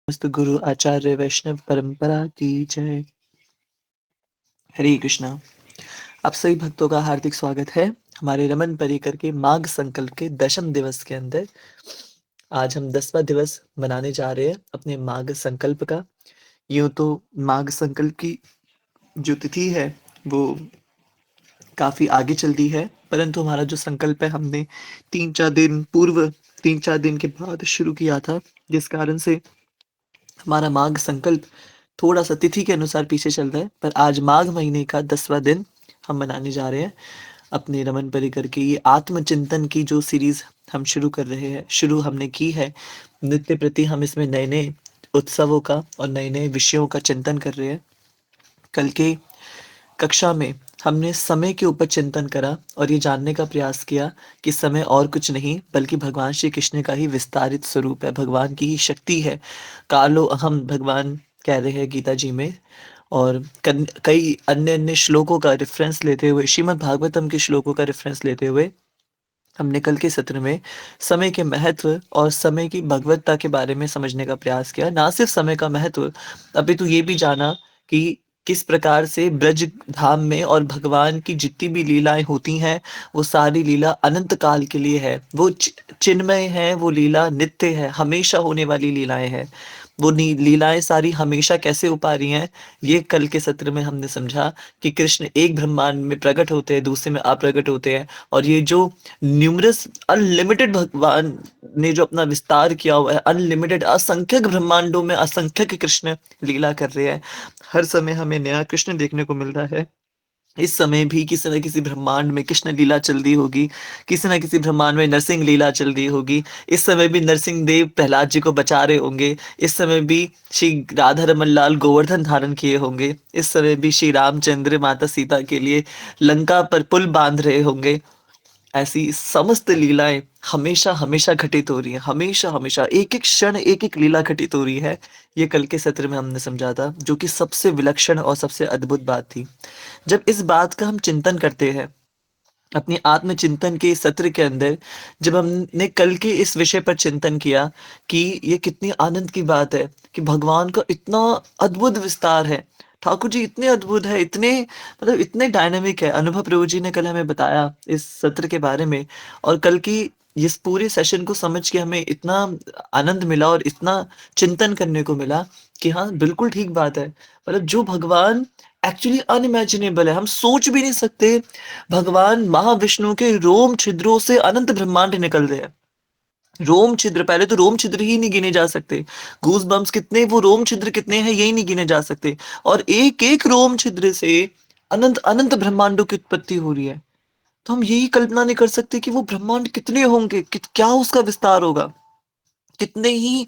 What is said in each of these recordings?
मस्त गुरु आचार्य वैष्णव परंपरा की जय। हरे कृष्णा। आप सभी भक्तों का हार्दिक स्वागत है हमारे रमन परिकर के माघ संकल्प के दशम दिवस के अंदर। आज हम 10वां दिवस मनाने जा रहे हैं अपने माघ संकल्प का। यूं तो माघ संकल्प की जो तिथि है वो काफी आगे चलती है, परंतु हमारा जो संकल्प है हमने 3-4 दिन के बाद शुरू किया था, जिस कारण से हमारा माघ संकल्प थोड़ा-सा तिथि के अनुसार पीछे चल रहा है। पर आज माघ महीने का 10वां दिन हम मनाने जा रहे हैं। अपने रमन परिकर की ये आत्मचिंतन की जो सीरीज़ हम शुरू कर रहे हैं, शुरू हमने की है। नित्य प्रति हम इसमें नए-नए उत्सवों का और नए-नए विषयों का चिंतन कर रहे हैं। कल के कक्षा में हमने समय के ऊपर चिंतन करा और ये जानने का प्रयास किया कि समय और कुछ नहीं बल्कि भगवान श्री कृष्ण का ही विस्तारित स्वरूप है, भगवान की ही शक्ति है। कालो अहम भगवान कह रहे हैं गीता जी में। और कई अन्य अन्य श्लोकों का रेफरेंस लेते हुए, श्रीमद् भागवतम के श्लोकों का रेफरेंस लेते हुए हमने कल के सत्र में समय के महत्व और समय की भगवत्ता के बारे में समझने का प्रयास किया। ना सिर्फ समय का महत्व, अपितु ये भी जाना कि किस प्रकार से ब्रज धाम में और भगवान की जितनी भी लीलाएं होती हैं, वो सारी लीला अनंत काल के लिए है। वो चिन्मय है, वो लीला नित्य है, हमेशा होने वाली लीलाएं हैं। वो लीलाएं सारी हमेशा कैसे हो पा रही हैं, ये कल के सत्र में हमने समझा कि कृष्ण एक ब्रह्मांड में प्रकट होते हैं, दूसरे में अप्रकट होते हैं। और ये जो न्यूमरस अनलिमिटेड भगवान ने जो अपना विस्तार किया हुआ है, अनलिमिटेड असंख्यक ब्रह्मांडों में असंख्यक कृष्ण लीला कर रहे हैं। हर समय हमें नया कृष्ण देखने को मिल रहा है। इस समय भी किसी न किसी ब्रह्मांड में कृष्ण लीला चल रही होगी, किसी न किसी ब्रह्मांड में नरसिंह लीला चल रही होगी। इस समय भी नरसिंह देव प्रहलाद जी को बचा रहे होंगे। इस समय भी श्री राधा रमन लाल गोवर्धन धारण किए होंगे। इस समय भी श्री रामचंद्र माता सीता के लिए लंका पर पुल बांध रहे होंगे। ऐसी समस्त लीलाएं हमेशा हमेशा घटित हो रही हैं, हमेशा हमेशा एक एक क्षण एक एक लीला घटित हो रही है। ये कल के सत्र में हमने समझा था, जो कि सबसे विलक्षण और सबसे अद्भुत बात थी। जब इस बात का हम चिंतन करते हैं अपनी आत्मचिंतन के सत्र के अंदर, जब हमने कल के इस विषय पर चिंतन किया कि ये कितनी आनंद की बात है कि भगवान का इतना अद्भुत विस्तार है। ठाकुर जी इतने अद्भुत है, इतने मतलब इतने डायनामिक है। अनुभव प्रभु जी ने कल हमें बताया इस सत्र के बारे में। और कल की इस पूरे सेशन को समझ के हमें इतना आनंद मिला और इतना चिंतन करने को मिला कि हाँ, बिल्कुल ठीक बात है। मतलब जो भगवान एक्चुअली अनइमेजिनेबल है, हम सोच भी नहीं सकते। भगवान महाविष्णु के रोम छिद्रों से अनंत ब्रह्मांड निकल रहे हैं। रोम छिद्र, पहले तो रोम छिद्र ही नहीं गिने जा सकते। गूज बम्स कितने, वो रोम छिद्र कितने हैं, यही नहीं गिने जा सकते। और एक एक रोम छिद्र से अनंत अनंत ब्रह्मांडों की उत्पत्ति हो रही है। तो हम यही कल्पना नहीं कर सकते कि वो ब्रह्मांड कितने होंगे, क्या उसका विस्तार होगा। कितने ही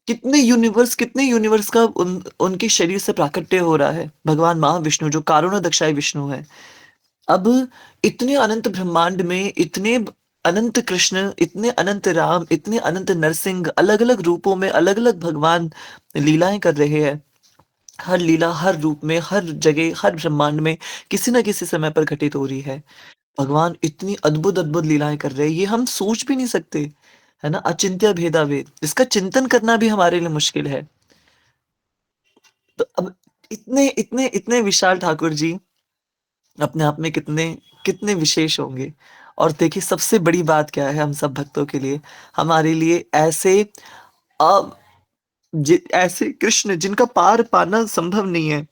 कितने यूनिवर्स का उनके शरीर से प्राकट्य हो रहा है। भगवान महाविष्णु जो कारुणा विष्णु है। अब इतने अनंत ब्रह्मांड में इतने अनंत कृष्ण, इतने अनंत राम, इतने अनंत नरसिंह, अलग अलग रूपों में अलग अलग भगवान लीलाएं कर रहे हैं। हर लीला हर रूप में, हर जगह, हर ब्रह्मांड में किसी न किसी समय पर घटित हो रही है। भगवान इतनी अद्भुत अद्भुत लीलाएं कर रहे हैं, ये हम सोच भी नहीं सकते। है ना, अचिंत्य भेदाभेद, इसका चिंतन करना भी हमारे लिए मुश्किल है। तो अब इतने इतने इतने विशाल ठाकुर जी अपने आप में कितने कितने विशेष होंगे। और देखिए सबसे बड़ी बात क्या है हम सब भक्तों के लिए, हमारे लिए ऐसे अ, ऐसे कृष्ण जिनका पार पाना संभव नहीं है।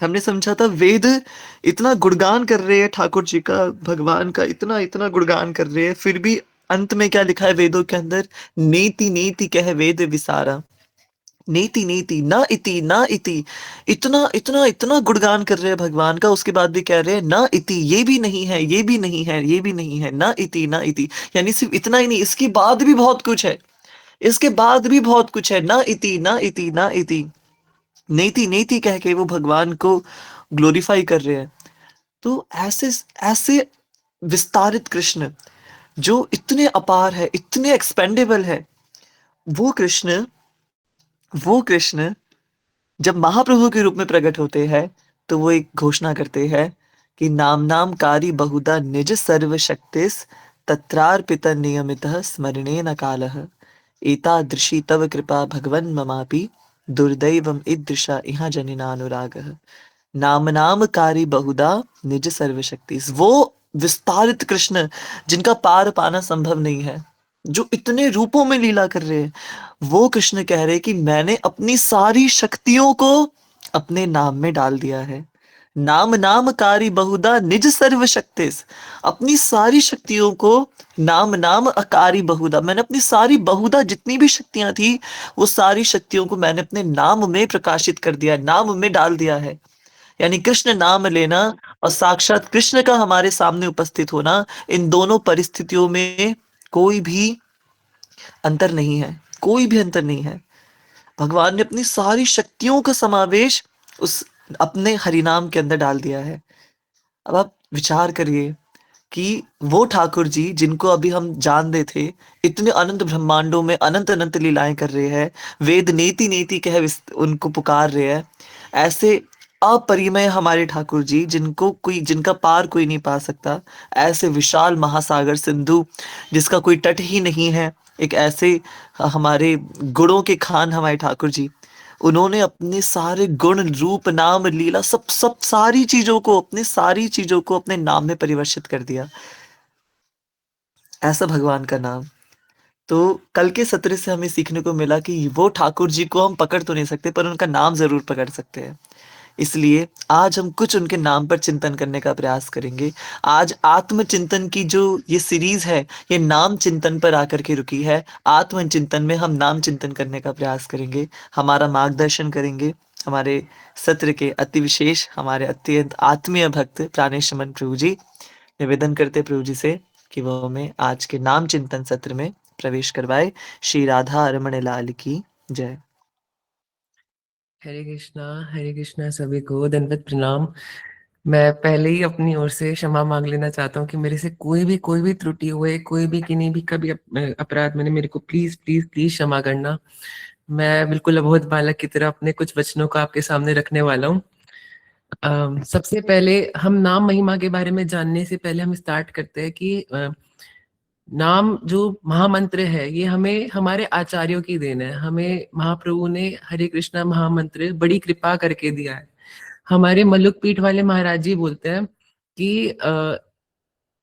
हमने समझा था वेद इतना गुणगान कर रहे हैं ठाकुर जी का, भगवान का इतना इतना गुणगान कर रहे हैं, फिर भी अंत में क्या लिखा है वेदों के अंदर, नेति नेति कह वेद विसारा। नेति नेति ना इति ना इति, इतना इतना इतना गुणगान कर रहे हैं भगवान का, उसके बाद भी कह रहे हैं ना इति, ये भी नहीं है, ये भी नहीं है, ये भी नहीं है, ना इति ना इति। यानी सिर्फ इतना ही नहीं, इसके बाद भी बहुत कुछ है, इसके बाद भी बहुत कुछ है। ना इति ना इति ना इति, नेति नेति कह के वो भगवान को ग्लोरीफाई कर रहे हैं। तो ऐसे ऐसे विस्तारित कृष्ण जो इतने अपार है, इतने एक्सपेंडेबल है, वो कृष्ण वो कृष्ण जब महाप्रभु के रूप में प्रकट होते हैं, तो वो एक घोषणा करते हैं कि नाम नाम कारी बहुधा निज सर्व शक्तिस तत्रार्पित नियमितः स्मरणे न कालः। एतादृशी तव कृपा भगवन् ममापि दुर्दैवम् ईदृशा इह जनिनानुरागः। नाम नाम कारी बहुधा निज सर्वशक्ति। वो विस्तारित कृष्ण जिनका पार पाना संभव नहीं है, जो इतने रूपों में लीला कर रहे हैं, वो कृष्ण कह रहे हैं कि मैंने अपनी सारी शक्तियों को अपने नाम में डाल दिया है। नाम नाम कारी बहुधा निज सर्व शक्तिस। अपनी सारी शक्तियों को नाम नाम अकारी बहुधा, मैंने अपनी सारी बहुधा जितनी भी शक्तियां थी, वो सारी शक्तियों को मैंने अपने नाम में प्रकाशित कर दिया, नाम में डाल दिया है। यानी कृष्ण नाम लेना और साक्षात कृष्ण का हमारे सामने उपस्थित होना, इन दोनों परिस्थितियों में कोई भी अंतर नहीं है, कोई भी अंतर नहीं है। भगवान ने अपनी सारी शक्तियों का समावेश उस अपने हरिनाम के अंदर डाल दिया है। अब आप विचार करिए कि वो ठाकुर जी जिनको अभी हम जान रहे थे, इतने अनंत ब्रह्मांडों में अनंत अनंत लीलाएं कर रहे हैं, वेद नेति नेति कह उनको पुकार रहे हैं, ऐसे अपरिमेय हमारे ठाकुर जी जिनको कोई, जिनका पार कोई नहीं पा सकता, ऐसे विशाल महासागर सिंधु जिसका कोई तट ही नहीं है, एक ऐसे हमारे गुणों के खान हमारे ठाकुर जी, उन्होंने अपने सारे गुण रूप नाम लीला सब सब सारी चीजों को, अपने सारी चीजों को अपने नाम में परिवर्तित कर दिया। ऐसा भगवान का नाम। तो कल के सत्र से हमें सीखने को मिला कि वो ठाकुर जी को हम पकड़ तो नहीं सकते, पर उनका नाम जरूर पकड़ सकते हैं। इसलिए आज हम कुछ उनके नाम पर चिंतन करने का प्रयास करेंगे। आज आत्मचिंतन की जो ये सीरीज है, ये नाम चिंतन पर आकर के रुकी है। आत्मचिंतन में हम नाम चिंतन करने का प्रयास करेंगे। हमारा मार्गदर्शन करेंगे हमारे सत्र के अति विशेष, हमारे अत्यंत आत्मीय भक्त प्राणेश मन प्रभु जी। निवेदन करते प्रभु जी से कि वो हमें आज के नाम चिंतन सत्र में प्रवेश करवाए। श्री राधा रमण लाल की जय। हरे कृष्णा, सभी को दंडवत प्रणाम। मैं पहले ही अपनी ओर से क्षमा मांग लेना चाहता हूँ कि मेरे से कोई भी त्रुटि हुए, कोई भी किन्हीं भी कभी अपराध मैंने, मेरे को प्लीज प्लीज प्लीज क्षमा करना। मैं बिल्कुल अबोध बालक की तरह अपने कुछ वचनों को आपके सामने रखने वाला हूँ। सबसे पहले हम नाम महिमा के बारे में जानने से पहले हम स्टार्ट करते हैं कि नाम जो महामंत्र है, ये हमें हमारे आचार्यों की देन है। हमें महाप्रभु ने हरे कृष्णा महामंत्र बड़ी कृपा करके दिया है। हमारे मलुक पीठ वाले महाराज जी बोलते हैं कि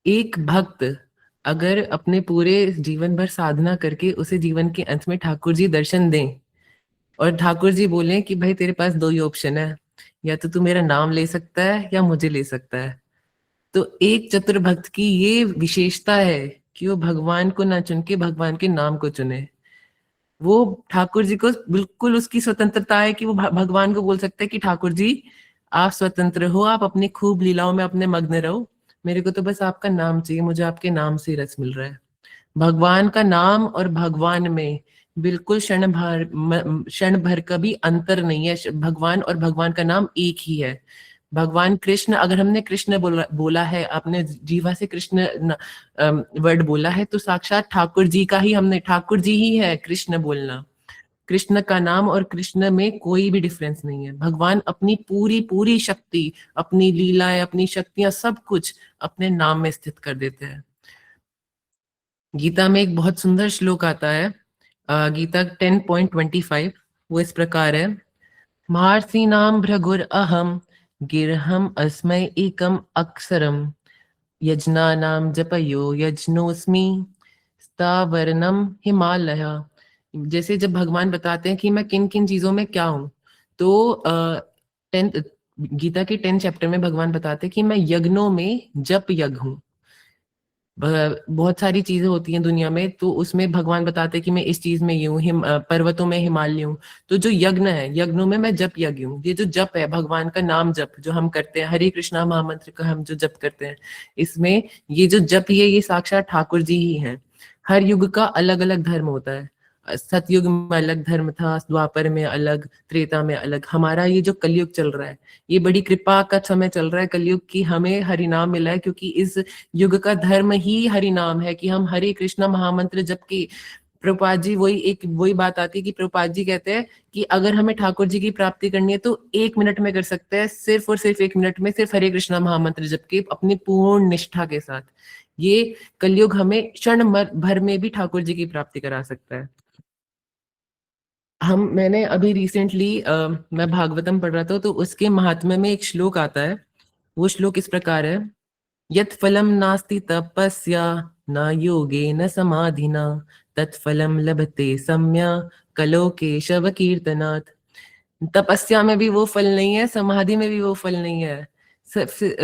एक भक्त अगर अपने पूरे जीवन भर साधना करके उसे जीवन के अंत में ठाकुर जी दर्शन दें और ठाकुर जी बोले कि भाई तेरे पास दो ही ऑप्शन है, या तो तू मेरा नाम ले सकता है या मुझे ले सकता है, तो एक चतुर भक्त की ये विशेषता है कि वो भगवान को ना चुन के भगवान के नाम को चुने। वो ठाकुर जी को बिल्कुल उसकी स्वतंत्रता है कि वो भगवान को बोल सकते हैं कि ठाकुर जी आप स्वतंत्र हो, आप अपनी खूब लीलाओं में अपने मग्न रहो, मेरे को तो बस आपका नाम चाहिए, मुझे आपके नाम से रस मिल रहा है। भगवान का नाम और भगवान में बिल्कुल क्षण भर का भी अंतर नहीं है। भगवान और भगवान का नाम एक ही है। भगवान कृष्ण, अगर हमने कृष्ण बोला है, आपने जीवा से कृष्ण वर्ड बोला है, तो साक्षात ठाकुर जी का ही, हमने ठाकुर जी ही है कृष्ण बोलना। कृष्ण का नाम और कृष्ण में कोई भी डिफरेंस नहीं है। भगवान अपनी पूरी पूरी शक्ति, अपनी लीलाएं, अपनी शक्तियां, सब कुछ अपने नाम में स्थित कर देते हैं। गीता में एक बहुत सुंदर श्लोक आता है, गीता 10.25, वो इस प्रकार है। महर्षि नाम भृगुर अहम गिरहम अस्मै एकम अक्षरम यजना नाम जपयो यजनोस्मि स्थावरनम हिमालय। जैसे जब भगवान बताते हैं कि मैं किन किन चीजों में क्या हूं, तो 10th गीता के 10th चैप्टर में भगवान बताते हैं कि मैं यज्ञों में जप यज्ञ हूँ। बहुत सारी चीजें होती हैं दुनिया में, तो उसमें भगवान बताते हैं कि मैं इस चीज में ये हूँ, पर्वतों में हिमालय हूँ। तो जो यज्ञ है, यज्ञों में मैं जप यज्ञ हूँ। ये जो जप है, भगवान का नाम जप जो हम करते हैं, हरे कृष्णा महामंत्र का हम जो जप करते हैं, इसमें ये जो जप ये साक्षात ठाकुर जी ही हैं। हर युग का अलग अलग धर्म होता है। सतयुग में अलग धर्म था, द्वापर में अलग, त्रेता में अलग। हमारा ये जो कलयुग चल रहा है, ये बड़ी कृपा का समय चल रहा है कलयुग की, हमें हरिनाम मिला है, क्योंकि इस युग का धर्म ही हरि नाम है कि हम हरे कृष्णा महामंत्र जप के। प्रभुपाद जी, वही बात आती है कि प्रभुपाद जी कहते हैं कि अगर हमें ठाकुर जी की प्राप्ति करनी है तो 1 मिनट में कर सकते हैं, सिर्फ और सिर्फ 1 मिनट में, सिर्फ हरे कृष्णा महामंत्र जप के अपनी पूर्ण निष्ठा के साथ। ये कलयुग हमें क्षण भर में भी ठाकुर जी की प्राप्ति करा सकता है। मैंने अभी रिसेंटली मैं भागवतम पढ़ रहा था, तो उसके महात्म्य में एक श्लोक आता है। वो श्लोक इस प्रकार है: यत् फलम नास्ति तपस्या न योगे न समाधिना तत्फलम लभते सम्या कलो केशव कीर्तनात्। तपस्या में भी वो फल नहीं है, समाधि में भी वो फल नहीं है।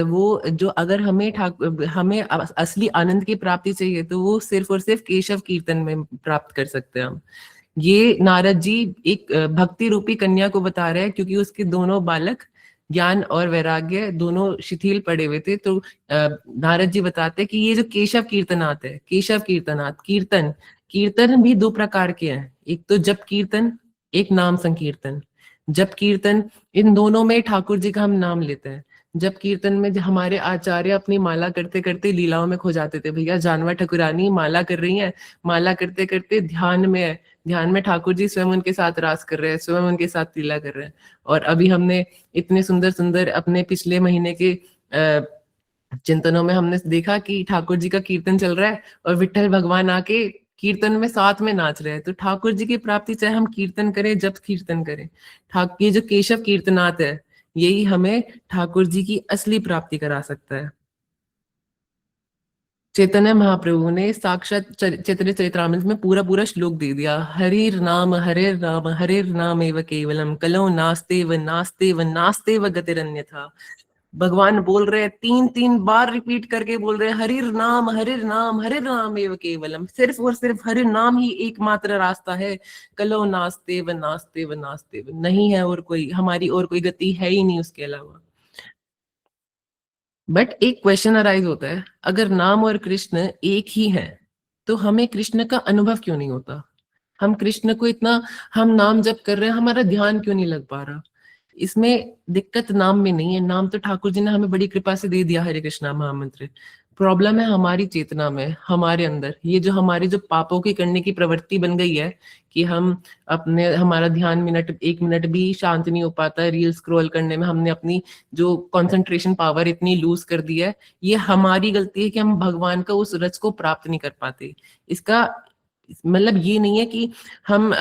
वो जो, अगर हमें असली आनंद की प्राप्ति चाहिए तो वो सिर्फ और सिर्फ केशव कीर्तन में प्राप्त कर सकते हैं हम। ये नारद जी एक भक्ति रूपी कन्या को बता रहे हैं, क्योंकि उसके दोनों बालक ज्ञान और वैराग्य दोनों शिथिल पड़े हुए थे। तो नारद जी बताते हैं कि ये जो केशव कीर्तनात् है, केशव कीर्तनात्, कीर्तन, कीर्तन भी दो प्रकार के हैं। एक तो जप कीर्तन, एक नाम संकीर्तन। जप कीर्तन, इन दोनों में ठाकुर जी का हम नाम लेते हैं। जप कीर्तन में हमारे आचार्य अपनी माला करते करते लीलाओं में खो जाते थे। भैया जानवा ठकुरानी माला कर रही है, माला करते करते ध्यान में है, ध्यान में ठाकुर जी स्वयं उनके साथ रास कर रहे हैं, स्वयं उनके साथ लीला कर रहे हैं। और अभी हमने इतने सुंदर सुंदर अपने पिछले महीने के चिंतनों में हमने देखा कि ठाकुर जी का कीर्तन चल रहा है और विट्ठल भगवान आके कीर्तन में साथ में नाच रहे हैं। तो ठाकुर जी की प्राप्ति चाहे हम कीर्तन करें, जब कीर्तन करें, ये जो केशव कीर्तनात् है, यही हमें ठाकुर जी की असली प्राप्ति करा सकता है। चैतन्य महाप्रभु ने साक्षात चैतन्य चरित्रामृत में पूरा पूरा श्लोक दे दिया: हरिर नाम एव केवलम कलो नास्ते व नास्ते व गतिरन्यथा। भगवान बोल रहे हैं, तीन तीन बार रिपीट करके बोल रहे हैं, हरिर नाम एव केवलम, सिर्फ और सिर्फ हरि नाम ही एकमात्र रास्ता है। कलो नास्ते व नास्ते व नास्ते व, नहीं है और कोई, हमारी और कोई गति है ही नहीं उसके अलावा। बट एक क्वेश्चन अराइज होता है, अगर नाम और कृष्ण एक ही है तो हमें कृष्ण का अनुभव क्यों नहीं होता? हम कृष्ण को इतना, हम नाम जप कर रहे हैं, हमारा ध्यान क्यों नहीं लग पा रहा? इसमें दिक्कत नाम में नहीं है, नाम तो ठाकुर जी ने हमें बड़ी कृपा से दे दिया, हरे कृष्णा महामंत्र। प्रॉब्लम है हमारी चेतना में, हमारे अंदर ये जो हमारी जो पापों की करने की प्रवृत्ति बन गई है कि हम अपने, हमारा ध्यान एक मिनट भी शांत नहीं हो पाता है, रील स्क्रॉल करने में हमने अपनी जो कंसंट्रेशन पावर इतनी लूज कर दी है। ये हमारी गलती है कि हम भगवान का उस रस को प्राप्त नहीं कर पाते। इसका मतलब ये नहीं है कि हम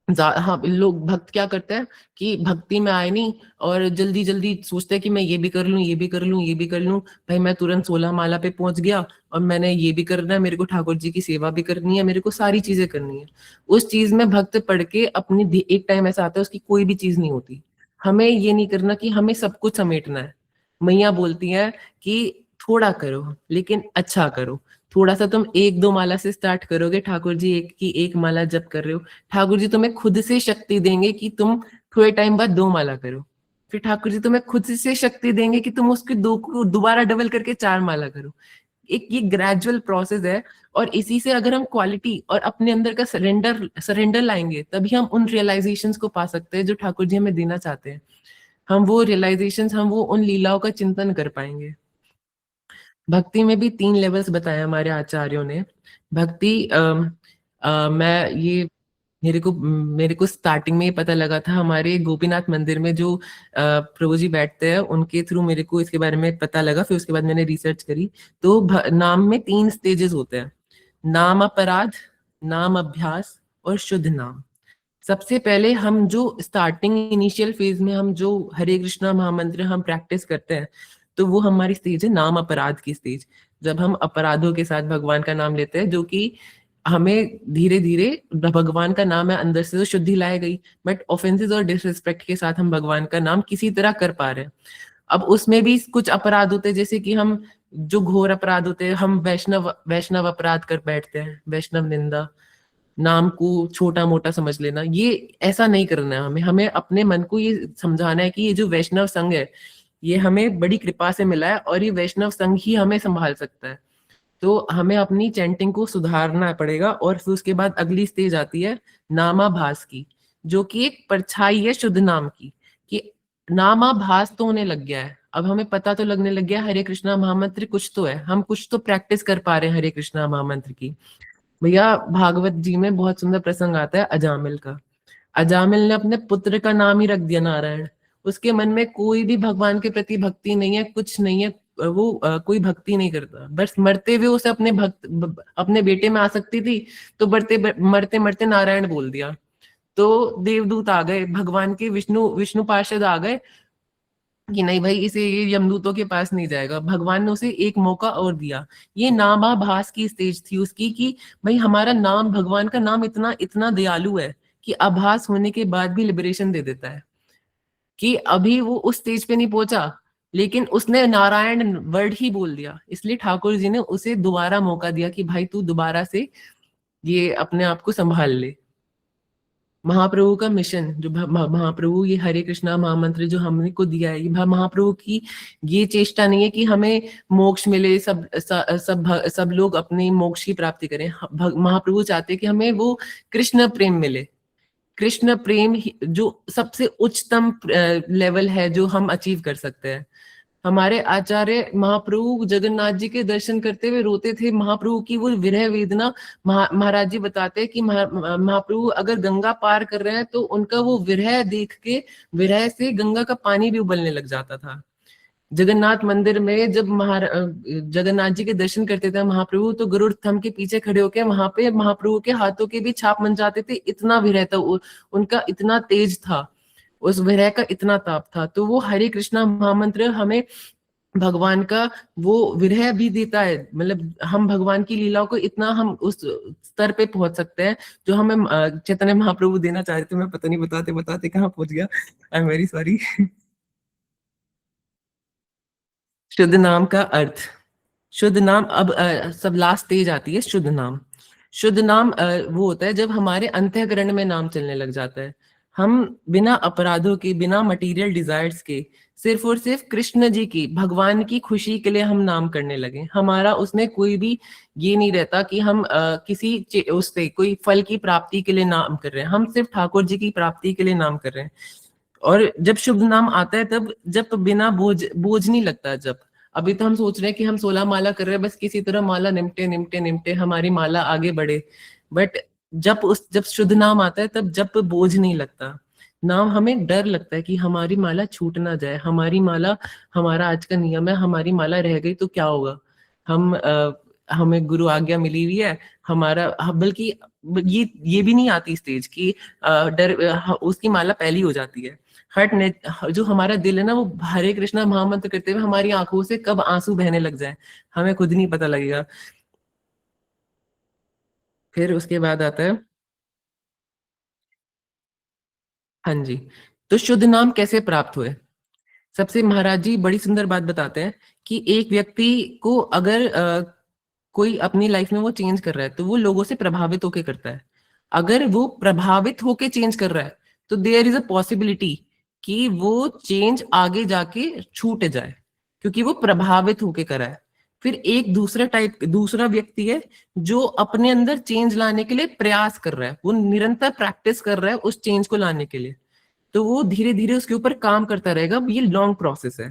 हाँ, लोग भक्त क्या करते हैं कि भक्ति में आए नहीं और जल्दी जल्दी सोचते हैं कि मैं ये भी कर लूं, ये भी कर लूं, ये भी कर लूं। भाई मैं तुरंत 16 माला पे पहुंच गया और मैंने ये भी करना है, मेरे को ठाकुर जी की सेवा भी करनी है, मेरे को सारी चीजें करनी है। उस चीज में भक्त पढ़ के अपनी एक टाइम ऐसा आता है उसकी कोई भी चीज नहीं होती। हमें ये नहीं करना कि हमें सब कुछ समेटना है। मैया बोलती है कि थोड़ा करो लेकिन अच्छा करो। थोड़ा सा तुम एक दो माला से स्टार्ट करोगे, ठाकुर जी एक माला जप कर रहे हो, ठाकुर जी तुम्हें खुद से शक्ति देंगे कि तुम थोड़े टाइम बाद 2 माला करो। फिर ठाकुर जी तुम्हें खुद से शक्ति देंगे कि तुम उसके 2 को दोबारा डबल करके 4 माला करो। एक ये ग्रेजुअल प्रोसेस है। और इसी से अगर हम क्वालिटी और अपने अंदर का सरेंडर लाएंगे, तभी हम उन रियलाइजेशंस को पा सकते हैं जो ठाकुर जी हमें देना चाहते हैं। हम वो रियलाइजेशंस, हम वो उन लीलाओं का चिंतन कर पाएंगे। भक्ति में भी 3 लेवल्स बताए हमारे आचार्यों ने। भक्ति मैं ये मेरे को स्टार्टिंग में ये पता लगा था, हमारे गोपीनाथ मंदिर में जो प्रभु जी बैठते हैं उनके थ्रू मेरे को इसके बारे में पता लगा। फिर उसके बाद मैंने रिसर्च करी। तो नाम में 3 स्टेजेस होते हैं: नाम अपराध, नाम अभ्यास और शुद्ध नाम। सबसे पहले हम जो स्टार्टिंग इनिशियल फेज में हम जो हरे कृष्णा महामंत्र हम प्रैक्टिस करते हैं, तो वो हमारी स्टेज है नाम अपराध की स्टेज। जब हम अपराधों के साथ भगवान का नाम लेते हैं, जो कि हमें धीरे धीरे भगवान का नाम है, अंदर से तो शुद्धि लाई गई, बट ऑफेंसेस और डिसरिस्पेक्ट के साथ हम भगवान का नाम किसी तरह कर पा रहे हैं। अब उसमें भी कुछ अपराध होते हैं, जैसे कि हम जो घोर अपराध होते हैं, हम वैष्णव वैष्णव अपराध कर बैठते हैं, वैष्णव निंदा, नाम को छोटा मोटा समझ लेना। ये ऐसा नहीं करना है हमें। हमें अपने मन को ये समझाना है कि ये जो वैष्णव संघ है, ये हमें बड़ी कृपा से मिला है और ये वैष्णव संघ ही हमें संभाल सकता है। तो हमें अपनी चैंटिंग को सुधारना पड़ेगा। और फिर उसके बाद अगली स्टेज आती है नामाभास की, जो कि एक परछाई है शुद्ध नाम की, कि नामाभास तो होने लग गया है। अब हमें पता तो लगने लग गया हरे कृष्णा महामंत्र कुछ तो है, हम कुछ तो प्रैक्टिस कर पा रहे हैं हरे कृष्णा महामंत्र की। भैया भागवत जी में बहुत सुंदर प्रसंग आता है अजामिल का। अजामिल ने अपने पुत्र का नाम ही रख दिया नारायण। उसके मन में कोई भी भगवान के प्रति भक्ति नहीं है, कुछ नहीं है। वो कोई भक्ति नहीं करता, बस मरते हुए उसे अपने बेटे में आसक्ति थी, तो मरते मरते नारायण बोल दिया। तो देवदूत आ गए, भगवान के विष्णु विष्णु पार्षद आ गए कि नहीं भाई, इसे ये यमदूतों के पास नहीं जाएगा। भगवान ने उसे एक मौका और दिया। ये नामाभास की स्टेज थी उसकी कि भाई हमारा नाम, भगवान का नाम इतना इतना दयालु है कि आभास होने के बाद भी लिबरेशन दे देता है। कि अभी वो उस स्टेज पे नहीं पहुंचा, लेकिन उसने नारायण वर्ड ही बोल दिया, इसलिए ठाकुर जी ने उसे दोबारा मौका दिया कि भाई तू दोबारा से ये अपने आप को संभाल ले। महाप्रभु का मिशन जो महाप्रभु ये हरे कृष्णा महामंत्र जो हमने को दिया है, ये महाप्रभु की ये चेष्टा नहीं है कि हमें मोक्ष मिले, सब लोग अपने मोक्ष की प्राप्ति करें। महाप्रभु चाहते हैं कि हमें वो कृष्ण प्रेम मिले। कृष्ण प्रेम जो सबसे उच्चतम लेवल है जो हम अचीव कर सकते हैं। हमारे आचार्य महाप्रभु जगन्नाथ जी के दर्शन करते हुए रोते थे। महाप्रभु की वो विरह वेदना महाराज जी बताते हैं कि महाप्रभु अगर गंगा पार कर रहे हैं तो उनका वो विरह देख के, विरह से गंगा का पानी भी उबलने लग जाता था। जगन्नाथ मंदिर में जब जगन्नाथ जी के दर्शन करते थे महाप्रभु, तो गरुड़ स्तंभ के पीछे खड़े होकर वहां पे महाप्रभु के हाथों के भी छाप बन जाते थे। इतना विरह था, उनका इतना तेज था, उस विरह का इतना ताप था। तो वो हरे कृष्णा महामंत्र हमें भगवान का वो विरह भी देता है। मतलब हम भगवान की लीलाओं को इतना हम उस स्तर पे पहुंच सकते हैं जो हमें चैतन्य महाप्रभु देना चाह रहे थे। मैं पता नहीं बताते बताते कहाँ पहुंच गया, आई एम वेरी सॉरी। शुद्ध नाम का अर्थ, शुद्ध नाम, अब सब लास्ट स्टेज आती है शुद्ध नाम। शुद्ध नाम वो होता है जब हमारे अंतःकरण में नाम चलने लग जाता है। हम बिना अपराधों के, बिना मटेरियल डिजायर्स के, सिर्फ और सिर्फ कृष्ण जी की, भगवान की खुशी के लिए हम नाम करने लगे। हमारा उसमें कोई भी ये नहीं रहता कि हम किसी उससे कोई फल की प्राप्ति के लिए नाम कर रहे हैं। हम सिर्फ ठाकुर जी की प्राप्ति के लिए नाम कर रहे हैं। और जब शुभ नाम आता है तब, जब बिना बोझ बोझ नहीं लगता। जब अभी तो हम सोच रहे हैं कि हम 16 माला कर रहे हैं, बस किसी तरह माला निमटे निमटे निमटे हमारी माला आगे बढ़े। बट जब शुद्ध नाम आता है तब जब बोझ नहीं लगता। नाम हमें डर लगता है कि हमारी माला छूट ना जाए, हमारी माला, हमारा आज का नियम है, हमारी माला रह गई तो क्या होगा। हमें गुरु आज्ञा मिली हुई है हमारा, बल्कि ये भी नहीं आती स्टेज की डर, उसकी माला पहली हो जाती है। जो हमारा दिल है ना, वो हरे कृष्णा महामंत्र करते हुए हमारी आंखों से कब आंसू बहने लग जाए हमें खुद नहीं पता लगेगा। फिर उसके बाद आता है, हाँ जी, तो शुद्ध नाम कैसे प्राप्त हुए। सबसे महाराज जी बड़ी सुंदर बात बताते हैं कि एक व्यक्ति को अगर कोई अपनी लाइफ में वो चेंज कर रहा है तो वो लोगों से प्रभावित होके करता है। अगर वो प्रभावित होके चेंज कर रहा है तो देयर इज अ पॉसिबिलिटी कि वो चेंज आगे जाके छूट जाए, क्योंकि वो प्रभावित होके करा है। फिर एक दूसरा व्यक्ति है जो अपने अंदर चेंज लाने के लिए प्रयास कर रहा है, वो निरंतर प्रैक्टिस कर रहा है उस चेंज को लाने के लिए। तो वो धीरे धीरे उसके ऊपर काम करता रहेगा, ये लॉन्ग प्रोसेस है।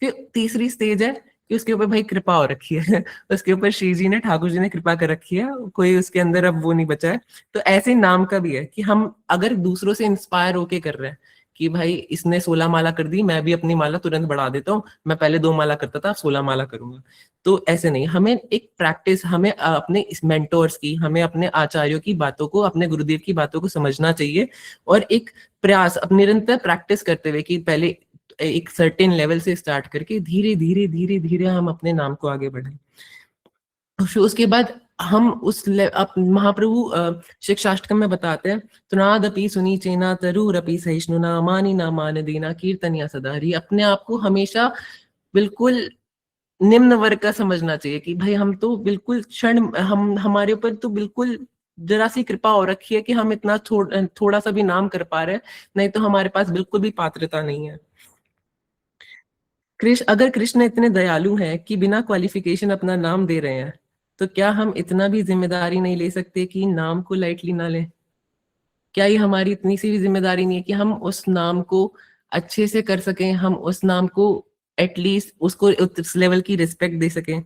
फिर तीसरी स्टेज है कि उसके ऊपर भाई कृपा हो रखी है उसके ऊपर श्री जी ने, ठाकुर जी ने कृपा कर रखी है, कोई उसके अंदर अब वो नहीं बचा है। तो ऐसे नाम का भी है कि हम अगर दूसरों से इंस्पायर होके कर रहे हैं कि भाई इसने 16 माला कर दी, मैं भी अपनी माला तुरंत बढ़ा देता हूँ, मैं पहले 2 माला करता था, 16 माला करूंगा। तो ऐसे नहीं, हमें एक प्रैक्टिस, हमें अपने इस मेंटोर्स की, हमें अपने आचार्यों की बातों को, अपने गुरुदेव की बातों को समझना चाहिए। और एक प्रयास, अब निरंतर प्रैक्टिस करते हुए कि पहले एक सर्टेन लेवल से स्टार्ट करके धीरे धीरे धीरे धीरे हम अपने नाम को आगे बढ़े। फिर उसके बाद हम महाप्रभु शिक्षाष्टकम में बताते हैं, तुनादपि सुनी चेना तरुरपि सहिष्णुना मानी ना मान देना कीर्तनिया सदा हरि। अपने आप को हमेशा बिल्कुल निम्न वर्ग का समझना चाहिए कि भाई हम तो बिल्कुल हमारे ऊपर तो बिल्कुल जरा सी कृपा हो रखी है कि हम इतना थोड़ा सा भी नाम कर पा रहे हैं, नहीं तो हमारे पास बिल्कुल भी पात्रता नहीं है। अगर कृष्ण इतने दयालु हैं कि बिना क्वालिफिकेशन अपना नाम दे रहे हैं, तो क्या हम इतना भी जिम्मेदारी नहीं ले सकते कि नाम को लाइटली ना लें। क्या ये हमारी इतनी सी भी जिम्मेदारी नहीं है कि हम उस नाम को अच्छे से कर सकें, हम उस नाम को एटलीस्ट उसको उस लेवल की रिस्पेक्ट दे सकें।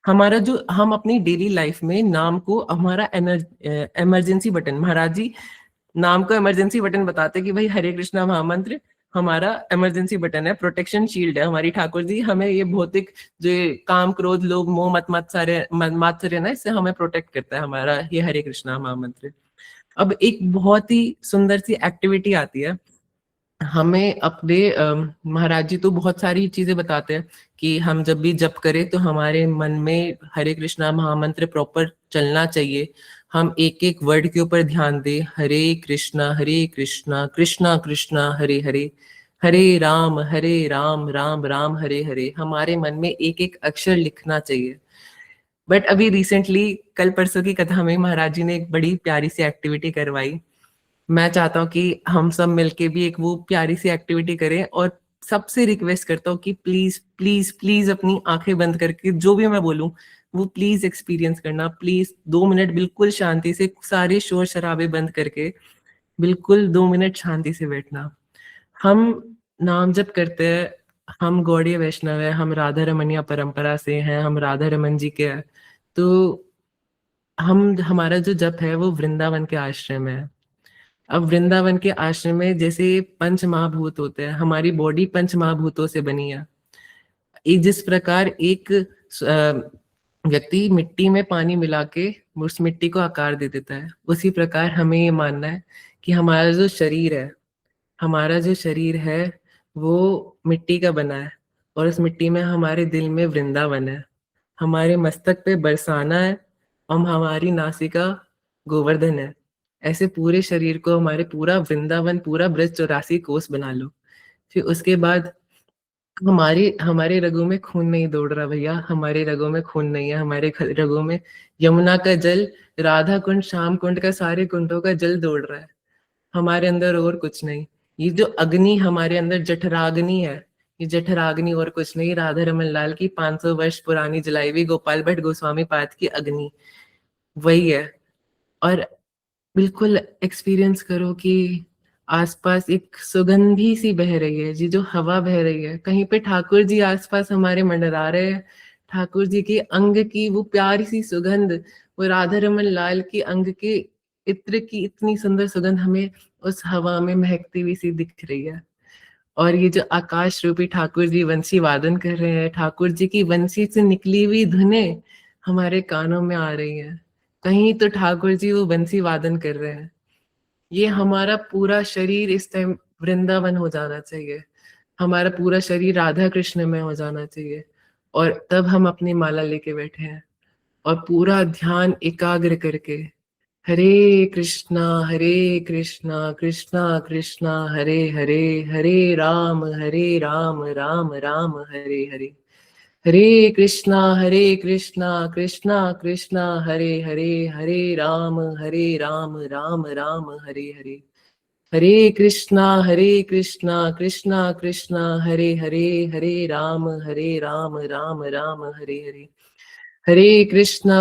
हमारा जो, हम अपनी डेली लाइफ में नाम को हमारा इमरजेंसी बटन, महाराज जी नाम को इमरजेंसी बटन बताते कि भाई हरे कृष्णा महामंत्र हमारा इमरजेंसी बटन है, प्रोटेक्शन शील्ड है हमारी। ठाकुर जी हमें ये भौतिक जो काम क्रोध लोभ मोह मत मात्सर्य ना, इससे हमें प्रोटेक्ट करता है हमारा ये हरे कृष्णा महामंत्र। अब एक बहुत ही सुंदर सी एक्टिविटी आती है। हमें अपने महाराज जी तो बहुत सारी चीजें बताते हैं कि हम जब भी जप करें तो हमारे मन में हरे कृष्णा महामंत्र प्रॉपर चलना चाहिए। हम एक एक वर्ड के ऊपर ध्यान दें, हरे कृष्णा कृष्णा कृष्णा हरे हरे, हरे राम राम राम हरे हरे। हमारे मन में एक एक अक्षर लिखना चाहिए। बट अभी रिसेंटली कल परसों की कथा में महाराज जी ने एक बड़ी प्यारी सी एक्टिविटी करवाई। मैं चाहता हूँ कि हम सब मिलके भी एक वो प्यारी सी एक्टिविटी करें, और सबसे रिक्वेस्ट करता हूँ कि प्लीज प्लीज प्लीज अपनी आंखें बंद करके जो भी मैं बोलूँ वो प्लीज एक्सपीरियंस करना। प्लीज 2 मिनट बिल्कुल शांति से, सारे शोर शराबे बंद करके बिल्कुल 2 मिनट शांति से बैठना। हम नाम जप करते हैं, हम गौड़ीय वैष्णव है, हम राधा रमनिया परंपरा से हैं, हम राधा रमन जी के हैं। तो हम हमारा जो जप है वो वृंदावन के आश्रम है। अब वृंदावन के आश्रम में जैसे पंच महाभूत होते हैं, हमारी बॉडी पंच महाभूतों से बनी है। जिस प्रकार एक व्यक्ति मिट्टी में पानी मिला के उस मिट्टी को आकार दे देता है, उसी प्रकार हमें ये मानना है कि हमारा जो शरीर है वो मिट्टी का बना है, और उस मिट्टी में हमारे दिल में वृंदावन है। हमारे मस्तक पे बरसाना है, और हमारी नासिका गोवर्धन है। ऐसे पूरे शरीर को हमारे पूरा वृंदावन, पूरा ब्रज 84 कोस बना लो। फिर उसके बाद हमारे हमारे रगों में खून नहीं दौड़ रहा भैया, हमारे रगों में खून नहीं है, हमारे रगों में यमुना का जल, राधा कुंड, श्याम कुंड का, सारे कुंडों का जल दौड़ रहा है। हमारे अंदर और कुछ नहीं। ये जो अग्नि हमारे अंदर जठराग्नि है, ये जठराग्नि और कुछ नहीं, राधा रमन लाल की 500 वर्ष पुरानी जलाई हुई गोपाल भट्ट गोस्वामी पाद की अग्नि वही है। और बिल्कुल एक्सपीरियंस करो कि आसपास एक सुगंधी सी बह रही है, जी जो हवा बह रही है, कहीं पे ठाकुर जी आसपास हमारे मंडरा रहे हैं। ठाकुर जी के अंग की वो प्यारी सी सुगंध, वो राधा रमन लाल की अंग के इत्र की इतनी सुंदर सुगंध हमें उस हवा में महकती हुई सी दिख रही है। और ये जो आकाश रूपी ठाकुर जी वंशी वादन कर रहे हैं, ठाकुर जी की वंशी से निकली हुई धुनें हमारे कानों में आ रही हैं। कहीं तो ठाकुर जी वो बंसी वादन कर रहे हैं। ये हमारा पूरा शरीर इस टाइम वृंदावन हो जाना चाहिए, हमारा पूरा शरीर राधा कृष्ण में हो जाना चाहिए। और तब हम अपनी माला लेके बैठे हैं, और पूरा ध्यान एकाग्र करके हरे कृष्णा कृष्णा कृष्णा हरे हरे, हरे राम राम राम हरे हरे, हरे कृष्णा कृष्णा कृष्णा हरे हरे, हरे राम राम राम हरे हरे, हरे कृष्णा कृष्णा कृष्णा हरे हरे, हरे राम राम राम हरे हरे, हरे कृष्णा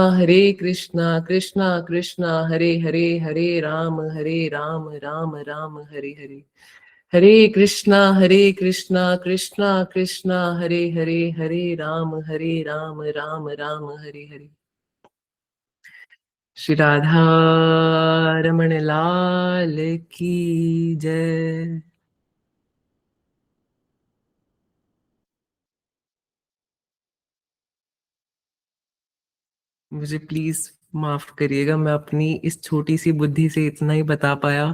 कृष्णा कृष्णा हरे हरे, हरे राम राम राम हरे हरे, हरे कृष्णा कृष्णा कृष्णा हरे हरे, हरे राम राम राम हरे हरे। श्री राधा रमण लाल की जय। मुझे प्लीज माफ करिएगा, मैं अपनी इस छोटी सी बुद्धि से इतना ही बता पाया।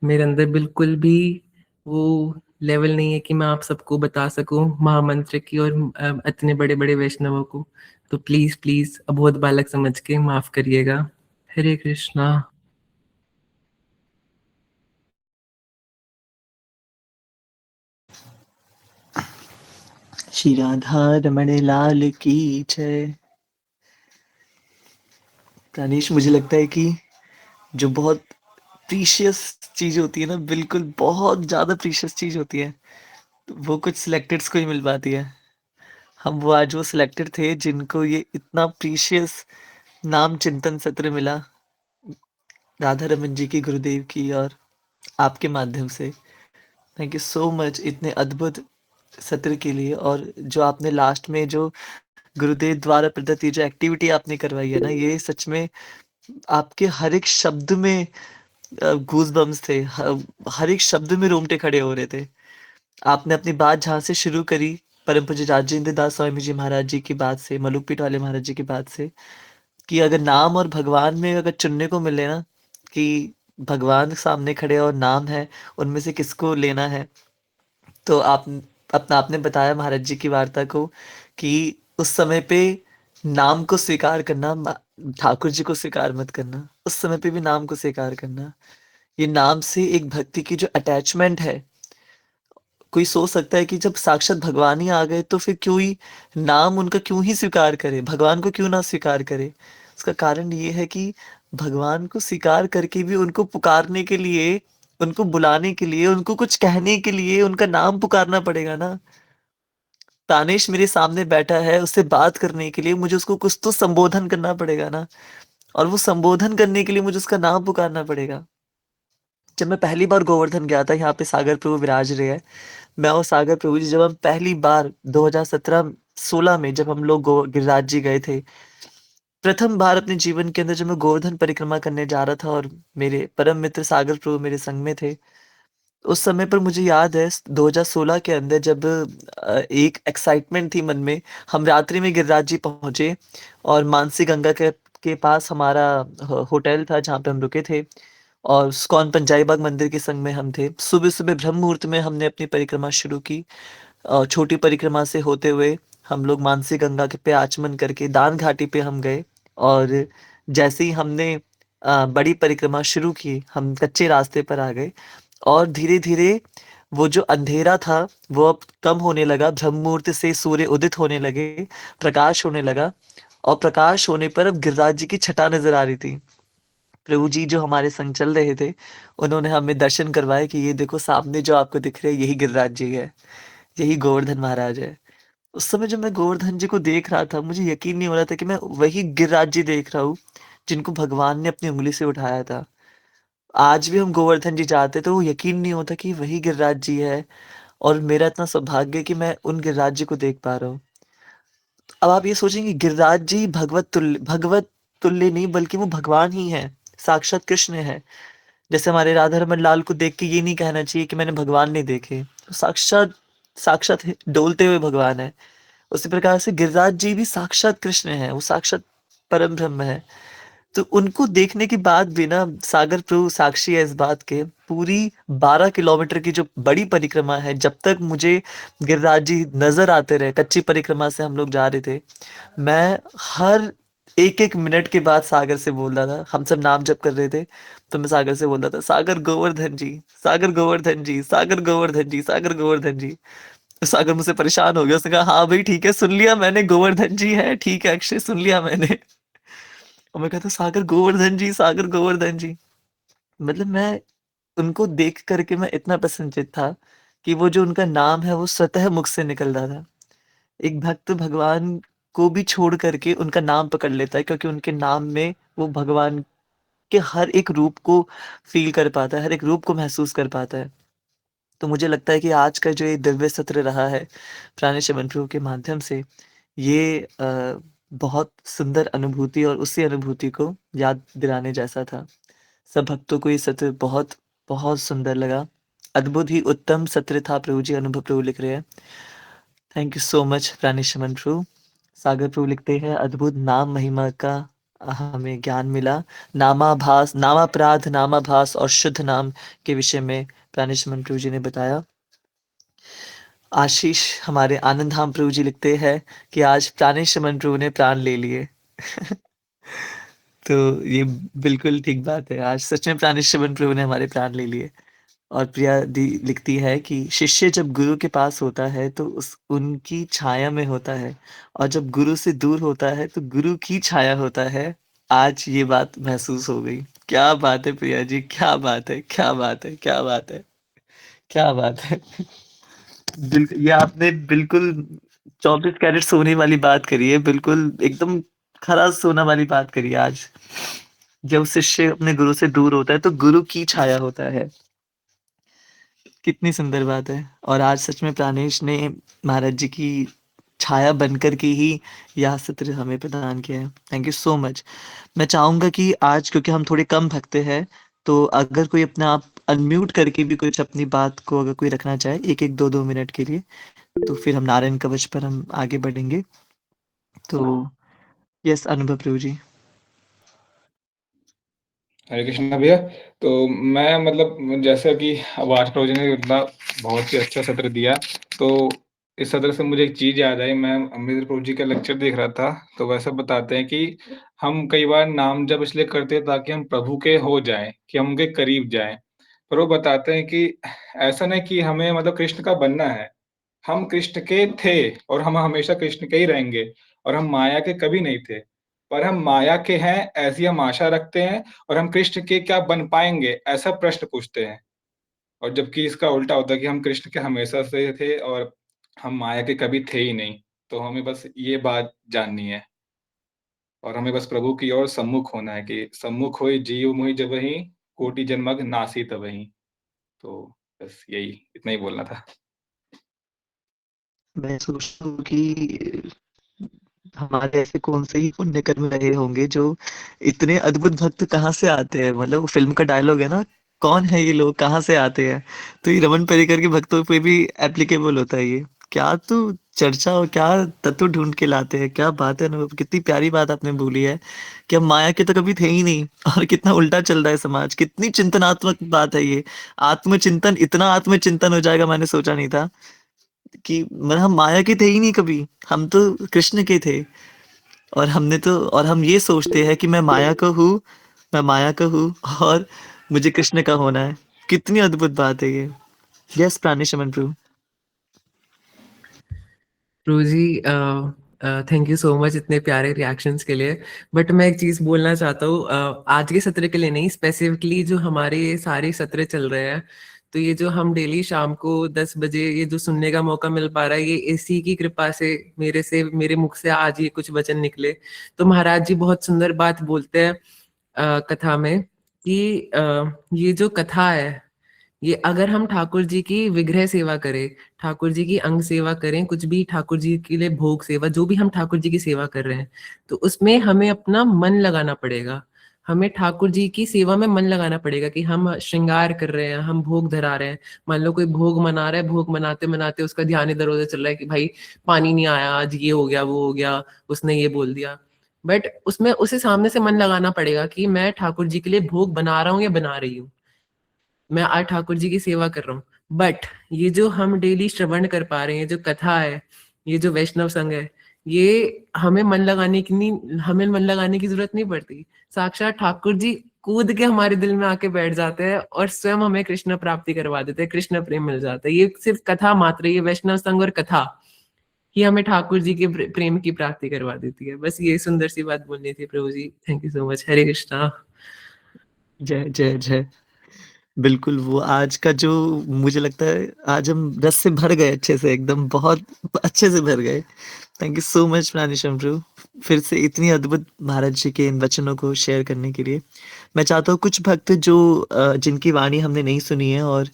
मेरे अंदर बिल्कुल भी वो लेवल नहीं है कि मैं आप सबको बता सकूं महामंत्र की, और इतने बड़े बड़े वैष्णवों को। तो प्लीज प्लीज अबोध बालक समझ के माफ करिएगा। हरे कृष्णा। श्री राधा रमण लाल की जय। प्राणेश, मुझे लगता है कि जो बहुत प्रीशियस चीज होती है ना, बिल्कुल बहुत ज्यादा प्रीशियस चीज होती है, वो कुछ सिलेक्टेड्स को ही मिल पाती है। हम वो आज वो सिलेक्टेड थे जिनको ये इतना प्रीशियस नाम चिंतन सत्र मिला, राधा रमन जी की, गुरुदेव की, और आपके माध्यम से। थैंक यू सो मच इतने अद्भुत सत्र के लिए। और जो आपने लास्ट में जो गुरुदेव द्वारा प्रदत्त ये जो एक्टिविटी आपने करवाई है ना, ये सच में आपके हर एक शब्द में गूज बम्स थे। हर एक शब्द में रोंगटे खड़े हो रहे थे। आपने अपनी बात जहाँ से शुरू करी, परम पूज्य राजेंद्र दास स्वामी जी महाराज जी की बात से, मलुकपीठ वाले महाराज जी की बात से, कि अगर नाम और भगवान में अगर चुनने को मिले ना, कि भगवान सामने खड़े हैं और नाम है, उनमें से किसको लेना है? तो आप अपना आपने बताया महाराज जी की वार्ता को कि उस समय पे नाम को स्वीकार करना, ठाकुर जी को स्वीकार मत करना, उस समय पे भी नाम को स्वीकार करना। ये नाम से एक भक्ति की जो अटैचमेंट है, कोई सोच सकता है कि जब साक्षात भगवान ही आ गए तो फिर क्यों ही नाम उनका क्यों ही स्वीकार करे, भगवान को क्यों ना स्वीकार करे। उसका कारण ये है कि भगवान को स्वीकार करके भी उनको पुकारने के लिए, उनको बुलाने के लिए, उनको कुछ कहने के लिए उनका नाम पुकारना पड़ेगा ना। तानेश मेरे सामने बैठा है, उससे बात करने के लिए मुझे उसको कुछ तो संबोधन करना पड़ेगा ना, और वो संबोधन करने के लिए मुझे उसका नाम पुकारना पड़ेगा। जब मैं पहली बार गोवर्धन गया था, यहाँ पे सागर प्रभु विराज रहे हैं, मैं और सागर प्रभु जी जब हम पहली बार 2017-16 में जब हम लोग गिरिराज जी गए थे, प्रथम बार अपने जीवन के अंदर जब मैं गोवर्धन परिक्रमा करने जा रहा था और मेरे परम मित्र सागर प्रभु मेरे संग में थे, उस समय पर मुझे याद है 2016 के अंदर जब एक एक्साइटमेंट थी मन में, हम रात्रि में गिरिराज जी पहुंचे और मानसी गंगा के पास हमारा होटल था जहाँ पे हम रुके थे, और इस्कॉन पंजाई बाग मंदिर के संग में हम थे। सुबह सुबह ब्रह्म मुहूर्त में हमने अपनी परिक्रमा शुरू की। छोटी परिक्रमा से होते हुए हम लोग मानसी गंगा के पे आचमन करके दान घाटी पे हम गए, और जैसे ही हमने बड़ी परिक्रमा शुरू की, हम कच्चे रास्ते पर आ गए, और धीरे-धीरे वो जो अंधेरा था, वो अब कम होने लगा, ब्रह्म मुहूर्त से सूर्य उदित होने लगे, प्रकाश होने लगा, और प्रकाश होने पर अब गिरिराज जी की छटा नज़र आ रही थी। प्रभु जी जो हमारे संग चल रहे थे, उन्होंने हमें दर्शन करवाए कि ये देखो सामने जो आपको दिख रहे हैं, यही गिरिराज जी है, यही गोवर्धन महाराज है। उस समय जब मैं गोवर्धन जी को देख रहा था, मुझे यकीन नहीं हो रहा था कि मैं वही गिरिराज जी देख रहा हूँ, जिनको भगवान ने अपनी उँगली से उठाया था। आज भी हम गोवर्धन जी जाते तो वो यकीन नहीं होता कि वही गिरिराज जी है, और मेरा इतना सौभाग्य है कि मैं उन गिरिराज जी को देख पा रहा हूँ। अब आप ये सोचेंगे गिरिराज जी भगवत तुल्य नहीं बल्कि वो भगवान ही है, साक्षात कृष्ण है। जैसे हमारे राधा रमन लाल को देख के ये नहीं कहना चाहिए कि मैंने भगवान नहीं देखे, तो साक्षात साक्षात डोलते हुए भगवान है। उसी प्रकार से गिरिराज जी भी साक्षात कृष्ण है, वो साक्षात परम ब्रह्म है। तो उनको देखने के बाद भी ना, सागर प्रभु साक्षी है इस बात के, पूरी 12 किलोमीटर की जो बड़ी परिक्रमा है, जब तक मुझे गिरिराज जी नजर आते रहे, कच्ची परिक्रमा से हम लोग जा रहे थे, मैं हर एक एक मिनट के बाद सागर से बोल रहा था। हम सब नाम जप कर रहे थे, तो मैं सागर से बोल रहा था, सागर गोवर्धन जी, सागर गोवर्धन जी, सागर गोवर्धन जी, सागर गोवर्धन जी। तो सागर मुझसे परेशान हो गया, उसने कहा हाँ भाई ठीक है, सुन लिया मैंने, गोवर्धन जी है, ठीक है अक्षय, सुन लिया मैंने। और मैं कहता सागर गोवर्धन जी, सागर गोवर्धन जी। मतलब मैं उनको देख करके मैं इतना प्रसन्नचित्त था कि वो जो उनका नाम है वो स्वतः मुख से निकल रहा था। एक भक्त भगवान को भी छोड़ करके उनका नाम पकड़ लेता है, क्योंकि उनके नाम में वो भगवान के हर एक रूप को फ़ील कर पाता है, हर एक रूप को महसूस कर पाता है। तो मुझे लगता है कि आज का जो ये दिव्य सत्र रहा है, प्राणेश शमन प्रभु के माध्यम से, ये बहुत सुंदर अनुभूति और उसी अनुभूति को याद दिलाने जैसा था। सब भक्तों को ये सत्र बहुत, बहुत सुंदर लगा। अद्भुत ही उत्तम सत्र था प्रभु जी, अनुभव प्रभु लिख रहे हैं। Thank you so much Pranesh शमन प्रभु। सागर प्रभु लिखते हैं, अद्भुत नाम महिमा का हमें ज्ञान मिला। नामाभास, नामापराध, नामाभास और शुद्ध नाम के विषय में प्राणेश शमन प्रभु जी ने बताया। आशीष हमारे आनंद धाम प्रभु जी लिखते हैं कि आज प्राणेश शमन प्रभु ने प्राण ले लिए। तो ये बिल्कुल ठीक बात है। आज सच में प्राणेश शमन प्रभु ने हमारे प्राण ले लिए। और प्रिया दी लिखती है कि शिष्य जब गुरु के पास होता है तो उस उनकी छाया में होता है, और जब गुरु से दूर होता है तो गुरु की छाया होता है। आज ये बात महसूस हो गई। क्या बात है प्रिया जी, क्या बात है, क्या बात है, क्या बात है, क्या बात है। ये आपने बिल्कुल 24 कैरेट सोने वाली बात करी है, बिल्कुल एकदम खरा सोना वाली बात करी है आज। जब शिष्य अपने गुरु से दूर होता है तो गुरु की छाया होता है। कितनी सुंदर बात है। और आज सच में प्राणेश ने महाराज जी की छाया बनकर के ही यह सत्र हमें प्रदान किया है। Thank you so much. मैं चाहूंगा कि आज क्योंकि हम थोड़े कम भक्त हैं, तो अगर कोई अपने आप अनम्यूट करके भी कुछ अपनी बात को अगर कोई रखना चाहे, एक एक दो दो मिनट के लिए, तो फिर हम नारायण कवच पर हम आगे बढ़ेंगे। तो यस, अनुभव प्रभु जी। हरे कृष्णा भैया। तो मैं मतलब जैसा कि अब आज प्रभु जी ने इतना बहुत ही अच्छा सत्र दिया, तो इस सत्र से मुझे एक चीज़ याद आई। मैं अमृत प्रभु जी का लेक्चर देख रहा था, तो वैसा बताते हैं कि हम कई बार नाम जप इसलिए करते हैं ताकि हम प्रभु के हो जाएँ, कि हम उनके करीब जाएँ। पर वो बताते हैं कि ऐसा नहीं कि हमें मतलब कृष्ण का बनना है। हम कृष्ण के थे और हम हमेशा कृष्ण के ही रहेंगे और हम माया के कभी नहीं थे। पर हम माया के हैं ऐसी हम आशा रखते हैं और हम कृष्ण के क्या बन पाएँगे ऐसा प्रश्न पूछते हैं। और जबकि इसका उल्टा होता है कि हम कृष्ण के हमेशा से थे और हम माया के कभी थे ही नहीं। तो हमें बस ये बात जाननी है और हमें बस प्रभु की ओर सम्मुख होना है कि सम्मुख होई जीव मोहि जबहि, कोटि जन्मग नासी तबहि। तो बस यही इतना ही बोलना था। मैं सोचता हूँ कि हमारे ऐसे कौन से ही पुण्य कर्म रहे होंगे जो इतने अद्भुत भक्त कहाँ से आते हैं। मतलब वो फ़िल्म का डायलॉग है ना, कौन है ये लोग, कहाँ से आते हैं? तो ये रमन परिकर के भक्तों पे भी एप्लीकेबल होता है ये। क्या तो चर्चा और क्या तत्व ढूँढ के लाते हैं। क्या बात है अनुभव, कितनी प्यारी बात आपने बोली है कि हम माया के तो कभी थे ही नहीं और कितना उल्टा चल रहा है समाज। कितनी चिंतनात्मक बात है ये। आत्मचिंतन, इतना आत्मचिंतन हो जाएगा मैंने सोचा नहीं था कि मतलब हम माया के थे ही नहीं कभी। हम तो कृष्ण के थे। और हमने तो और हम ये सोचते हैं कि मैं माया का हूँ, मैं माया का हूँ और मुझे कृष्ण का होना है। कितनी अद्भुत बात है ये। Yes Pranesh Aman Prabhu. Prabhu ji thank you so much इतने प्यारे रिएक्शंस के लिए। बट मैं एक चीज़ बोलना चाहता हूँ, आज के सत्र के लिए नहीं, स्पेसिफिकली जो हमारे ये सारे सत्र चल रहे हैं, तो ये जो हम डेली शाम को 10 बजे ये जो सुनने का मौका मिल पा रहा है, ये इसी की कृपा से मेरे मुख से आज ये कुछ वचन निकले। तो महाराज जी बहुत सुंदर बात बोलते हैं कथा में कि ये जो कथा है, ये अगर हम ठाकुर जी की विग्रह सेवा करें, ठाकुर जी की अंग सेवा करें, कुछ भी ठाकुर जी के लिए भोग सेवा, जो भी हम ठाकुर जी की सेवा कर रहे हैं, तो उसमें हमें अपना मन लगाना पड़ेगा। हमें ठाकुर जी की सेवा में मन लगाना पड़ेगा कि हम श्रृंगार कर रहे हैं, हम भोग धरा रहे हैं। मान लो कोई भोग मना रहा है, भोग मनाते मनाते उसका ध्यान इधर उधर चल रहा है कि भाई पानी नहीं आया आज, ये हो गया वो हो गया, उसने ये बोल दिया। बट उसमें उसे सामने से मन लगाना पड़ेगा कि मैं ठाकुर जी के लिए भोग बना रहा हूँ या बना रही हूँ, मैं आज ठाकुर जी की सेवा कर रहा हूँ। बट ये जो हम डेली श्रवण कर पा रहे हैं, जो कथा है, ये जो वैष्णव संघ है, ये हमें मन लगाने की जरूरत नहीं पड़ती। साक्षात ठाकुर जी कूद के हमारे दिल में आके बैठ जाते हैं और स्वयं हमें कृष्ण प्राप्ति करवा देते हैं, कृष्ण प्रेम मिल जाता है। ये सिर्फ कथा मात्र है, ये वैष्णव संघ और कथा ही हमें ठाकुर जी के प्रेम की प्राप्ति करवा देती है। बस ये सुंदर सी बात बोलनी थी प्रभु ji. Thank you so much. Hare Krishna. जय जय जय। बिल्कुल, वो आज का जो मुझे लगता है आज हम रस से भर गए अच्छे से, एकदम बहुत अच्छे से भर गए। Thank you so much Pranesh प्रभु, फिर से इतनी अद्भुत महाराज जी के इन वचनों को शेयर करने के लिए। मैं चाहता हूँ कुछ भक्त जो जिनकी वाणी हमने नहीं सुनी है और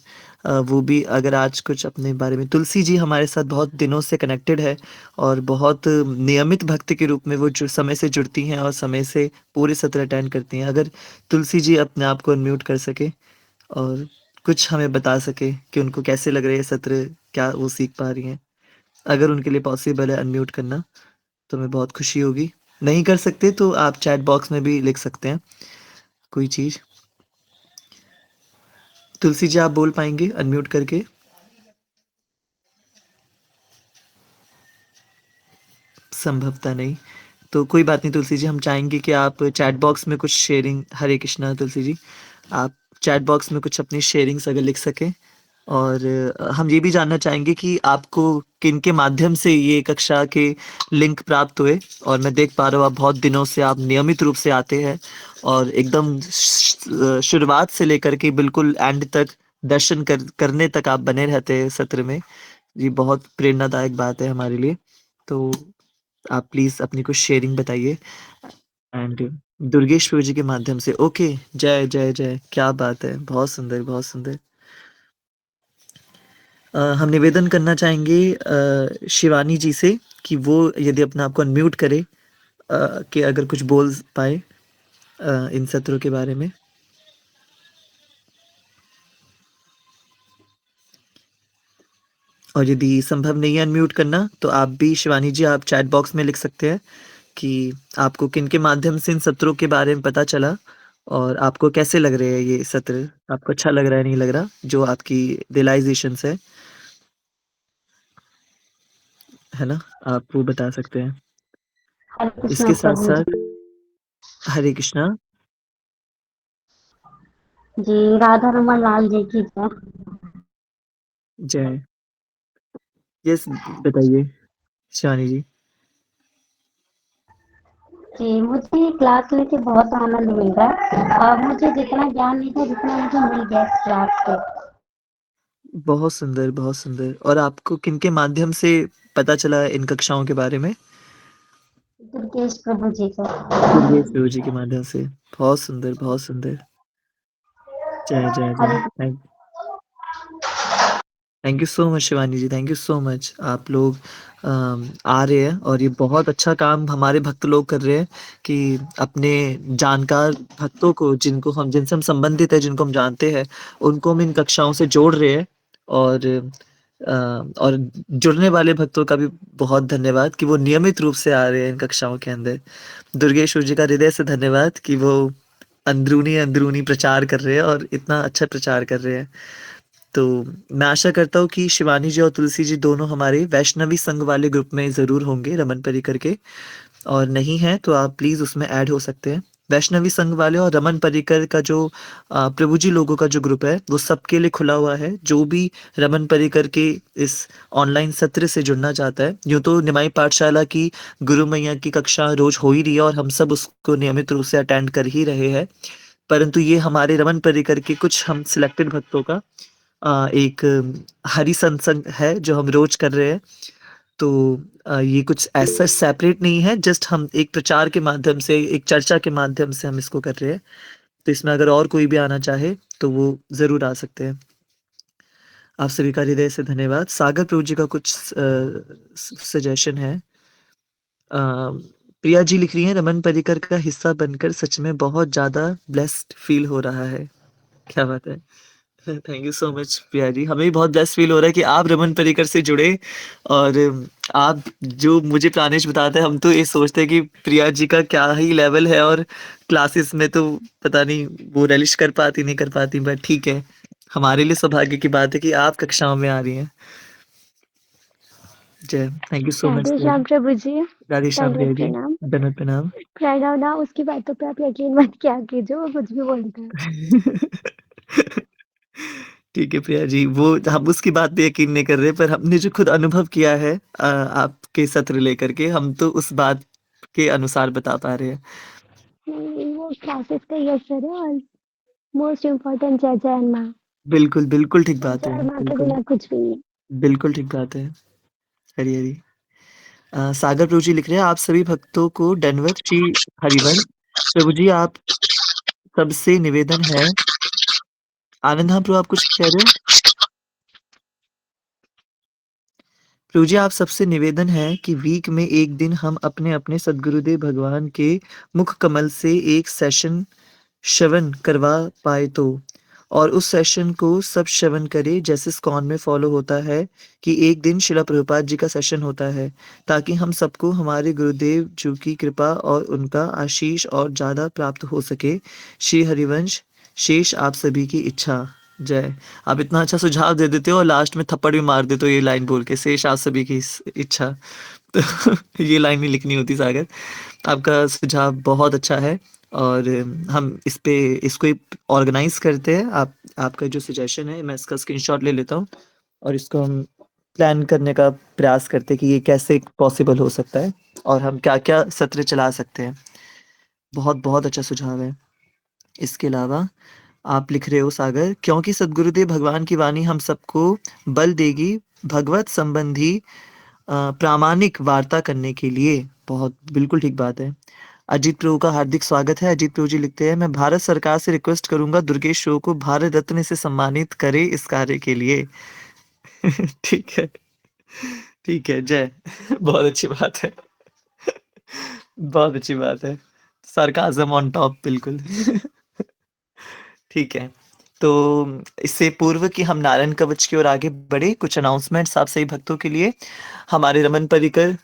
वो भी अगर आज कुछ अपने बारे में, तुलसी जी हमारे साथ बहुत दिनों से कनेक्टेड है और बहुत नियमित भक्त के रूप में वो समय से जुड़ती हैं और समय से पूरे सत्र अटेंड करती हैं। अगर तुलसी जी अपने आप को अनम्यूट कर सके और कुछ हमें बता सके कि उनको कैसे लग रहे हैं सत्र, क्या वो सीख पा रही हैं। अगर उनके लिए पॉसिबल है अनम्यूट करना तो हमें बहुत खुशी होगी। नहीं कर सकते तो आप चैट बॉक्स में भी लिख सकते हैं कोई चीज़। तुलसी जी आप बोल पाएँगे अनम्यूट करके? संभवतः नहीं। तो कोई बात नहीं तुलसी जी, हम चाहेंगे कि आप चैट बॉक्स में कुछ शेयरिंग, हरे कृष्णा तुलसी जी, आप चैट बॉक्स में कुछ अपनी शेयरिंग्स अगर लिख सकें। और हम ये भी जानना चाहेंगे कि आपको किनके माध्यम से ये कक्षा के लिंक प्राप्त हुए। और मैं देख पा रहा हूँ आप बहुत दिनों से आप नियमित रूप से आते हैं और एकदम शुरुआत से लेकर के बिल्कुल एंड तक दर्शन करने तक आप बने रहते हैं सत्र में। ये बहुत प्रेरणादायक बात है हमारे लिए। तो आप प्लीज़ अपनी कुछ शेयरिंग बताइए। एंड दुर्गेश्वर जी के माध्यम से ओके। जय जय जय, क्या बात है, बहुत सुंदर बहुत सुंदर। हम निवेदन करना चाहेंगे शिवानी जी से कि वो यदि अपने आप को अनम्यूट करे, कि अगर कुछ बोल पाए इन सत्रों के बारे में। और यदि संभव नहीं है अनम्यूट करना तो आप भी शिवानी जी आप चैट बॉक्स में लिख सकते हैं कि आपको किन के माध्यम से इन सत्रों के बारे में पता चला और आपको कैसे लग रहे हैं ये सत्र? आपको अच्छा लग रहा है, नहीं लग रहा? जो आपकी रियलाइज़ेशंस है ना? आप वो बता सकते हैं। हरे कृष्णा इसके प्रभु जी। साथ-साथ हरे कृष्णा। जी, राधा रमन लाल जी की जय। जय। यस, बताइए शिवानी जी। जी, मुझे क्लास लेके बहुत आनंद मिल रहा है और मुझे जितना ज्ञान नहीं था, जितना मुझे मिल गया इस क्लास से। बहुत सुंदर, बहुत सुंदर। और आपको किनके माध्यम से पता चला इन कक्षाओं के बारे में? दुर्गेश प्रभु जी को। दुर्गेश प्रभु जी के माध्यम से। बहुत सुंदर, बहुत सुंदर। जय, जय, जय। Hare thank you so much Shivani ji, thank you so much. आप लोग आ रहे हैं और ये बहुत अच्छा काम हमारे भक्त लोग कर रहे हैं कि अपने जानकार भक्तों को, जिनसे हम संबंधित हैं, जिनको हम जानते हैं, उनको हम इन कक्षाओं से जोड़ रहे हैं। और और जुड़ने वाले भक्तों का भी बहुत धन्यवाद कि वो नियमित रूप से आ रहे हैं इन कक्षाओं के अंदर। दुर्गेश्वर जी का हृदय से धन्यवाद कि वो अंदरूनी प्रचार कर रहे हैं और इतना अच्छा प्रचार कर रहे हैं। तो मैं आशा करता हूँ कि शिवानी जी और तुलसी जी दोनों हमारे वैष्णवी संघ वाले ग्रुप में ज़रूर होंगे, रमन पर्रिकर के। और नहीं है तो आप प्लीज़ उसमें ऐड हो सकते हैं। वैष्णवी संघ वाले और रमन पर्रिकर का जो प्रभु जी लोगों का जो ग्रुप है, वो सबके लिए खुला हुआ है। जो भी रमन पर्रिकर के इस ऑनलाइन सत्र से जुड़ना चाहता है, यूँ तो निमाई पाठशाला की गुरु मैया की कक्षा रोज़ हो ही रही है और हम सब उसको नियमित रूप से अटेंड कर ही रहे हैं। परंतु ये हमारे रमन पर्रिकर के कुछ हम सिलेक्टेड भक्तों का एक हरि सत्संग है जो हम रोज़ कर रहे हैं। तो ये कुछ ऐसा सेपरेट नहीं है, जस्ट हम एक प्रचार के माध्यम से, एक चर्चा के माध्यम से हम इसको कर रहे हैं। तो इसमें अगर और कोई भी आना चाहे, तो वो ज़रूर आ सकते हैं। आप सभी का हृदय से धन्यवाद। सागर प्रभु जी का कुछ सजेशन है। प्रिया जी लिख रही हैं, रमन पर्रिकर का हिस्सा बनकर सच में बहुत ज़्यादा ब्लेस्ड फ़ील हो रहा है। क्या बात है! Thank you so much Priya ji. हमें भी बहुत ब्लेस्ड फ़ील हो रहा है कि आप रमन पर्रिकर से जुड़े। और आप जो मुझे प्राणेश बताते हैं, हम तो ये सोचते हैं कि प्रिया जी का क्या ही लेवल है और क्लासेस में तो पता नहीं वो रिलिश कर पाती, नहीं कर पाती, बट ठीक है। हमारे लिए सौभाग्य की बात है कि आप कक्षाओं में आ रही हैं। जय, thank you so much Radhe sir. Shyam प्रभु जी, राधे श्याम प्रिया दंडवत जी। प्रणाम। दंडवत प्रणाम। प्रणव ना उसकी बातों पे आप यकीन मत किया कीजिए, वो कुछ भी बोलता है। ठीक है प्रिया जी, वो हम उसकी बात पे यकीन नहीं कर रहे, पर हमने जो खुद अनुभव किया है आपके सत्र लेकर के, हम तो उस बात के अनुसार बता पा रहे हैं। नहीं, वो क्लासेस का ही असर है और मोस्ट इम्पोर्टेंट जय जय माँ। बिल्कुल, बिल्कुल ठीक बात है। जय माँ के बिल्कुल, बिना कुछ भी नहीं। बिल्कुल ठीक बात है। हरी, हरी। सागर प्रभु जी लिख रहे हैं, आप सभी भक्तों को दंडवत श्री हरिवंश। प्रभु जी, आप सबसे निवेदन है। आनंद हाँ प्रभु, आप कुछ कह रहे हो? प्रभु जी, आप सबसे निवेदन है कि वीक में एक दिन हम अपने-अपने सद्गुरुदेव भगवान के मुख कमल से एक सेशन श्रवण करवा पाए तो, और उस सेशन को सब श्रवण करें जैसे इस्कॉन में फॉलो होता है कि एक दिन शिला प्रभुपाद जी का सेशन होता है, ताकि हम सबको हमारे गुरुदेव जी की कृपा और उनका आशीष और ज़्यादा प्राप्त हो सके। श्री हरिवंश, शेष आप सभी की इच्छा। जय। आप इतना अच्छा सुझाव दे देते हो और लास्ट में थप्पड़ भी मार देते हो ये लाइन बोल के, शेष आप सभी की इच्छा। तो ये लाइन नहीं लिखनी होती सागर। आपका सुझाव बहुत अच्छा है और हम इसको ऑर्गेनाइज करते हैं। आपका जो सजेशन है, मैं इसका स्क्रीनशॉट ले लेता हूँ और इसको हम प्लान करने का प्रयास करते हैं कि ये कैसे पॉसिबल हो सकता है और हम क्या-क्या सत्र चला सकते हैं। बहुत, बहुत अच्छा सुझाव है। इसके अलावा आप लिख रहे हो सागर, क्योंकि सद्गुरुदेव भगवान की वाणी हम सबको बल देगी भगवत संबंधी प्रामाणिक वार्ता करने के लिए। बहुत बिल्कुल ठीक बात है। अजीत प्रभु का हार्दिक स्वागत है। अजीत प्रभु जी लिखते हैं, मैं भारत सरकार से रिक्वेस्ट करूंगा दुर्गेश शो को भारत रत्न से सम्मानित करे इस कार्य के लिए। ठीक है, ठीक है। जय। बहुत अच्छी बात है। बहुत अच्छी बात है। सरकाज़म ऑन टॉप, बिल्कुल। ठीक है। तो इससे पूर्व कि हम नारायण कवच की ओर आगे बढ़े, कुछ अनाउंसमेंट्स आप सभी भक्तों के लिए। हमारे रमन पर्रिकर